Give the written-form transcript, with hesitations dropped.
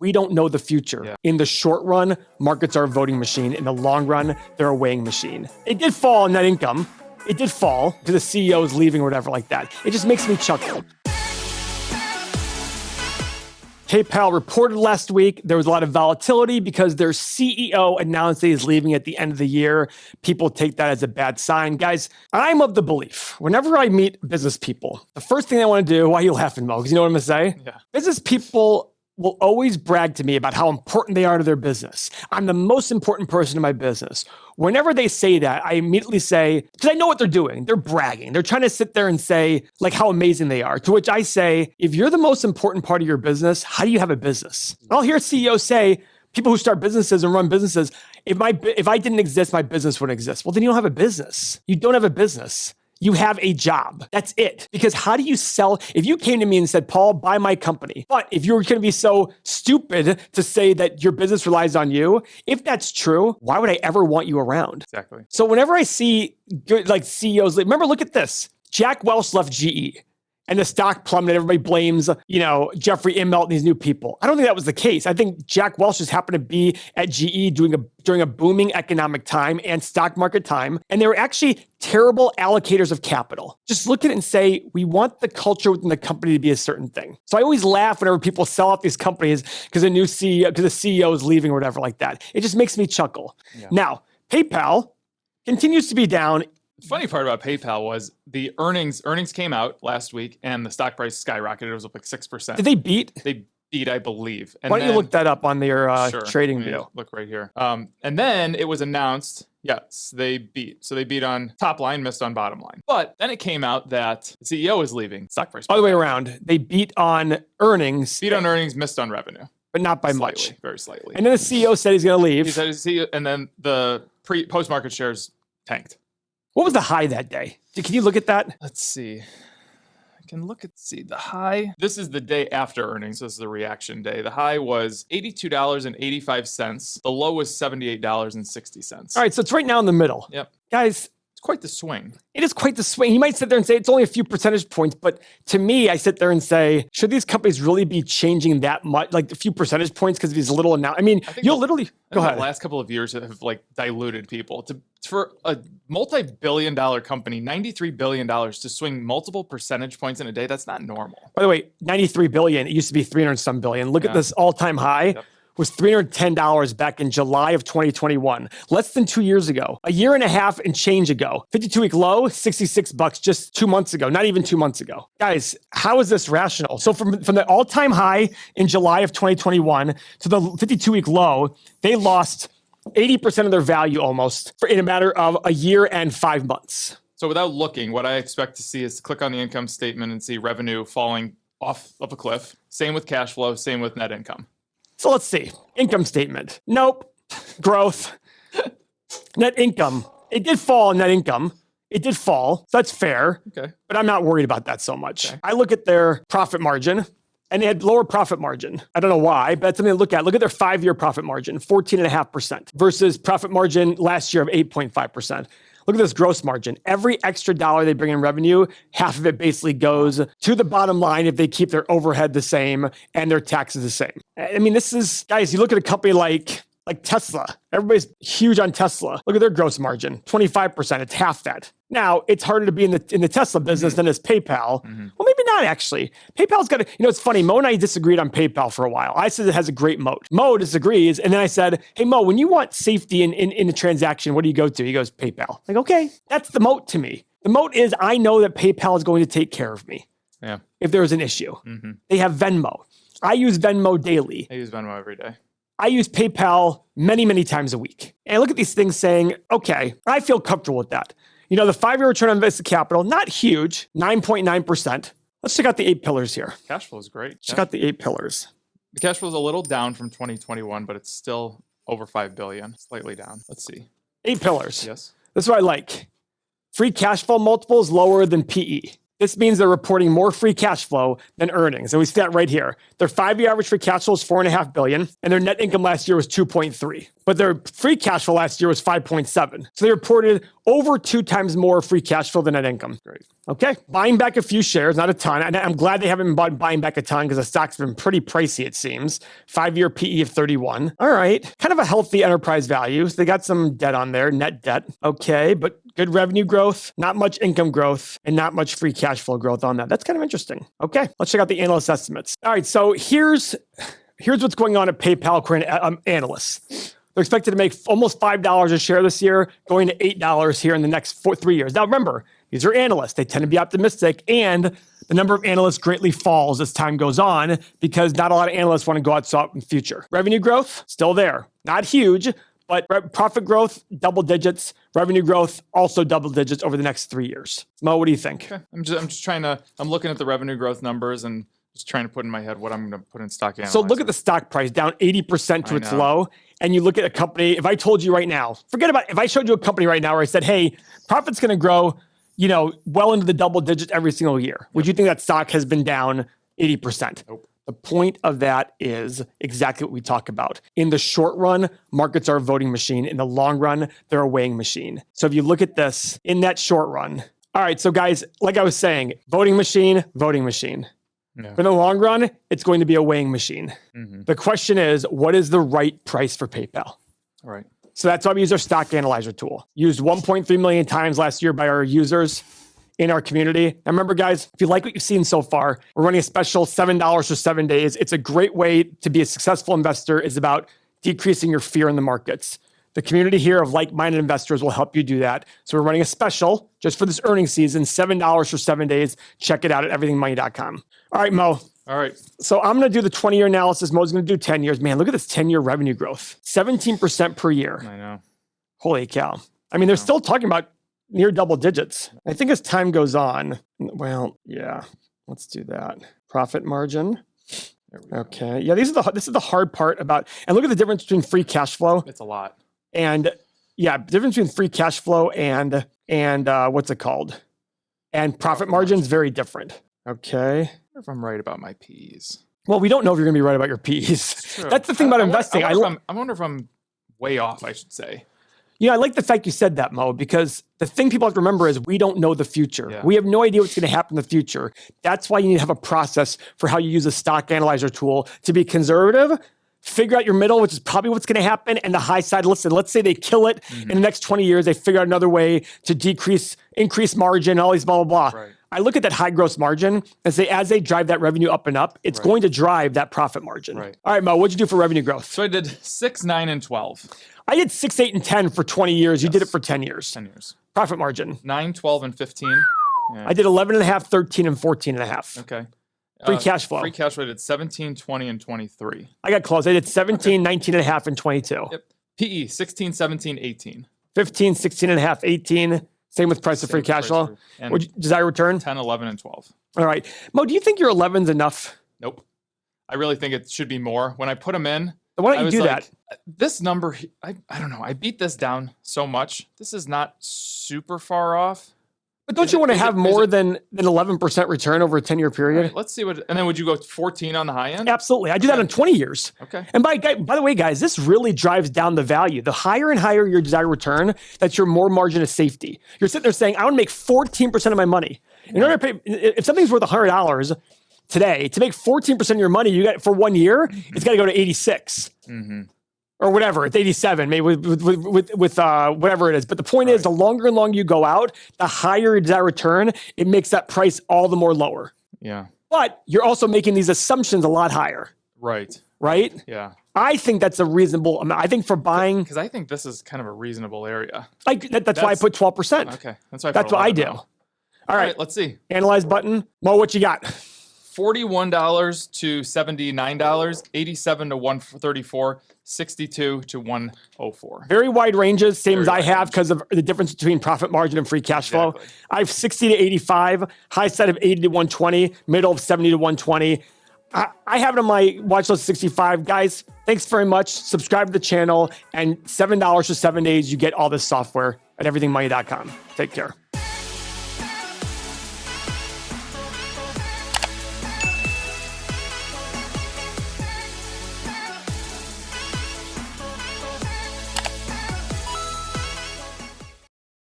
We don't know the future. Yeah. In the short run, markets are a voting machine. In the long run, they're a weighing machine. It did fall in net income. It did fall because the CEO is leaving or whatever like that. It just makes me chuckle. PayPal reported last week there was a lot of volatility because their CEO announced that he's leaving at the end of the year. People take that as a bad sign. Guys, I'm of the belief, whenever I meet business people, the first thing I want to do, why are you laughing, Mo? Because you know what I'm going to say? Yeah. Business people will always brag to me about how important they are to their business. I'm the most important person in my business. Whenever they say that, I immediately say, because I know what they're doing. They're bragging. They're trying to sit there and say like how amazing they are. To which I say, if you're the most important part of your business, how do you have a business? I'll hear CEOs say, people who start businesses and run businesses, if I didn't exist, my business wouldn't exist. Well, then you don't have a business. You don't have a business. You have a job. That's it. Because how do you sell? If you came to me and said, Paul, buy my company. But if you're going to be so stupid to say that your business relies on you, if that's true, why would I ever want you around? Exactly. So whenever I see good, like CEOs, remember, look at this. Jack Welch left GE. And the stock plummeted. Everybody blames, Jeffrey Immelt and these new people. I don't think that was the case. I think Jack Welch just happened to be at GE during a booming economic time and stock market time. And they were actually terrible allocators of capital. Just look at it and say, we want the culture within the company to be a certain thing. So I always laugh whenever people sell off these companies because the CEO is leaving or whatever like that. It just makes me chuckle. Yeah. Now, PayPal continues to be down. The funny part about PayPal was the earnings came out last week and the stock price skyrocketed. It was up like 6%. Did they beat? They beat, I believe. And why don't you look that up on their sure, trading view? Look right here. And then it was announced, yes, they beat. So they beat on top line, missed on bottom line. But then it came out that the CEO is leaving. Stock price. Other way around. They beat on earnings. Beat on earnings, missed on revenue. But not by slightly, much. Very slightly. And then the CEO said he's going to leave. He said, and then the post-market shares tanked. What was the high that day? Can you look at that? Let's see. I can see the high. This is the day after earnings. This is the reaction day. The high was $82.85. The low was $78.60. All right, so it's right now in the middle. Yep. Guys, it's quite the swing. It is quite the swing. You might sit there and say it's only a few percentage points, but to me, I sit there and say, should these companies really be changing that much, like a few percentage points because of these little announcements? I mean, you'll literally go ahead. The last couple of years have diluted people. For a multi-billion-dollar company, $93 billion to swing multiple percentage points in a day, that's not normal. By the way, $93 billion, it used to be 300 some billion. Look at this all-time high. Yep. Was $310 back in July of 2021, less than 2 years ago, a year and a half and change ago. 52-week low, $66 just 2 months ago, not even 2 months ago. Guys, how is this rational? So from the all-time high in July of 2021 to the 52-week low, they lost 80% of their value almost in a matter of a year and 5 months. So without looking, what I expect to see is to click on the income statement and see revenue falling off of a cliff. Same with cash flow, same with net income. So let's see. Income statement. Nope. Growth. Net income. It did fall in net income. It did fall. So that's fair. Okay. But I'm not worried about that so much. Okay. I look at their profit margin, and they had lower profit margin. I don't know why, but that's something to look at. Look at their 5-year profit margin, 14.5% versus profit margin last year of 8.5%. Look at this gross margin. Every extra dollar they bring in revenue, half of it basically goes to the bottom line if they keep their overhead the same and their taxes the same. I mean, this is, guys, you look at a company like Tesla. Everybody's huge on Tesla. Look at their gross margin, 25%. It's half that. Now, it's harder to be in the Tesla business than is PayPal. Mm-hmm. Well, maybe not actually. PayPal's got it's funny. Mo and I disagreed on PayPal for a while. I said it has a great moat. Mo disagrees. And then I said, hey, Mo, when you want safety in a transaction, what do you go to? He goes, PayPal. Like, okay, that's the moat to me. The moat is I know that PayPal is going to take care of me if there's an issue. Mm-hmm. They have Venmo. I use Venmo daily. I use Venmo every day. I use PayPal many, many times a week. And I look at these things saying, okay, I feel comfortable with that. The 5-year return on invested capital, not huge, 9.9%. Let's check out the 8 pillars here. Cash flow is great. Check out the 8 pillars. The cash flow is a little down from 2021, but it's still over $5 billion, slightly down. Let's see. 8 pillars. Yes. This is what I like. Free cash flow multiple is lower than PE. This means they're reporting more free cash flow than earnings. And we see that right here. Their 5-year average free cash flow is $4.5 billion, and their net income last year was 2.3. But their free cash flow last year was 5.7. So they reported over 2 times more free cash flow than net income. Great. Okay. Buying back a few shares, not a ton. And I'm glad they haven't been buying back a ton because the stock's been pretty pricey, it seems. 5-year PE of 31. All right. Kind of a healthy enterprise value. So they got some debt on there, net debt. Okay. But good revenue growth, not much income growth, and not much free cash flow growth on that. That's kind of interesting. Okay. Let's check out the analyst estimates. All right. So here's what's going on at PayPal according to analysts. They're expected to make almost $5 a share this year, going to $8 here in the next 3 years. Now, remember, these are analysts. They tend to be optimistic, and the number of analysts greatly falls as time goes on because not a lot of analysts want to go out in the future. Revenue growth, still there. Not huge, but profit growth, double digits. Revenue growth, also double digits over the next 3 years. Mo, what do you think? Okay. I'm just trying to, I'm looking at the revenue growth numbers and just trying to put in my head what I'm going to put in stock analyzer. So look at the stock price, down 80% to its low. And you look at a company, if I told you right now, forget about, if I showed you a company right now where I said, hey, profit's going to grow, well into the double digits every single year. Would you think that stock has been down 80%? Nope. The point of that is exactly what we talk about. In the short run, markets are a voting machine. In the long run, they're a weighing machine. So if you look at this in that short run, all right, so guys, like I was saying, voting machine, voting machine. Yeah. For the long run, it's going to be a weighing machine. Mm-hmm. The question is, what is the right price for PayPal? All right. So that's why we use our stock analyzer tool. Used 1.3 million times last year by our users in our community. Now remember, guys, if you like what you've seen so far, we're running a special $7 for 7 days. It's a great way to be a successful investor. It's about decreasing your fear in the markets. The community here of like-minded investors will help you do that. So we're running a special just for this earnings season, $7 for 7 days. Check it out at everythingmoney.com. All right, Mo. All right. So I'm going to do the 20-year analysis. Mo's going to do 10 years. Man, look at this 10-year revenue growth. 17% per year. I know. Holy cow. I mean, they're still talking about near double digits. I think as time goes on, well, yeah, let's do that. Profit margin. Okay. Yeah, this is the hard part about, and look at the difference between free cash flow. It's a lot. And yeah, difference between free cash flow and what's it called? And profit margin is very different. Okay. I wonder if I'm right about my P's. Well, we don't know if you're going to be right about your P's. That's the thing about investing. I wonder if I'm way off, I should say. I like the fact you said that, Mo, because the thing people have to remember is we don't know the future. Yeah. We have no idea what's going to happen in the future. That's why you need to have a process for how you use a stock analyzer tool to be conservative, figure out your middle, which is probably what's going to happen, and the high side. Listen, let's say they kill it in the next 20 years. They figure out another way to increase margin, all these blah, blah, blah. Right. I look at that high gross margin and say, as they drive that revenue up and up, it's going to drive that profit margin. Right. All right, Mo, what'd you do for revenue growth? So I did 6, 9, and 12. I did 6, 8, and 10 for 20 years. You did it for 10 years. 10 years. Profit margin. 9, 12, and 15. Yeah. I did 11.5, 13, and 14.5. Okay. Free cash flow. Free cash flow, I did 17, 20, and 23. I got close. I did 17, 19.5, and 22. Yep. PE, 16, 17, 18. 15, 16.5, 18. Same with price of free cash flow. And desired return? 10, 11, and 12. All right. Mo, do you think your 11's enough? Nope. I really think it should be more. When I put them in, Why don't you do that? This number, I don't know. I beat this down so much. This is not super far off. But don't you want to have more than 11% return over a 10-year period? Right, let's see and then would you go 14 on the high end? Absolutely. I do that in 20 years. Okay. And by the way, guys, this really drives down the value. The higher and higher your desired return, that's your more margin of safety. You're sitting there saying, I want to make 14% of my money. In order to pay, if something's worth $100 today, to make 14% of your money, you got for 1 year, it's got to go to 86. Mm-hmm. Or whatever, it's 87, maybe with whatever it is. But the point is, the longer and longer you go out, the higher your desired return, it makes that price all the more lower. Yeah. But you're also making these assumptions a lot higher. Right. Right? Yeah. I think that's a reasonable amount. I think for buying... Because I think this is kind of a reasonable area. That's why I put 12%. Okay. That's what I do. All right. Let's see. Analyze button. Mo, what you got? $41 to $79, 87 to 134, 62 to 104. Very wide ranges, same as I have range. because of the difference between profit margin and free cash flow. I have 60 to 85, high side of 80 to 120, middle of 70 to 120. I have it on my watch list 65. Guys, thanks very much. Subscribe to the channel, and $7 for 7 days, you get all this software at everythingmoney.com. Take care.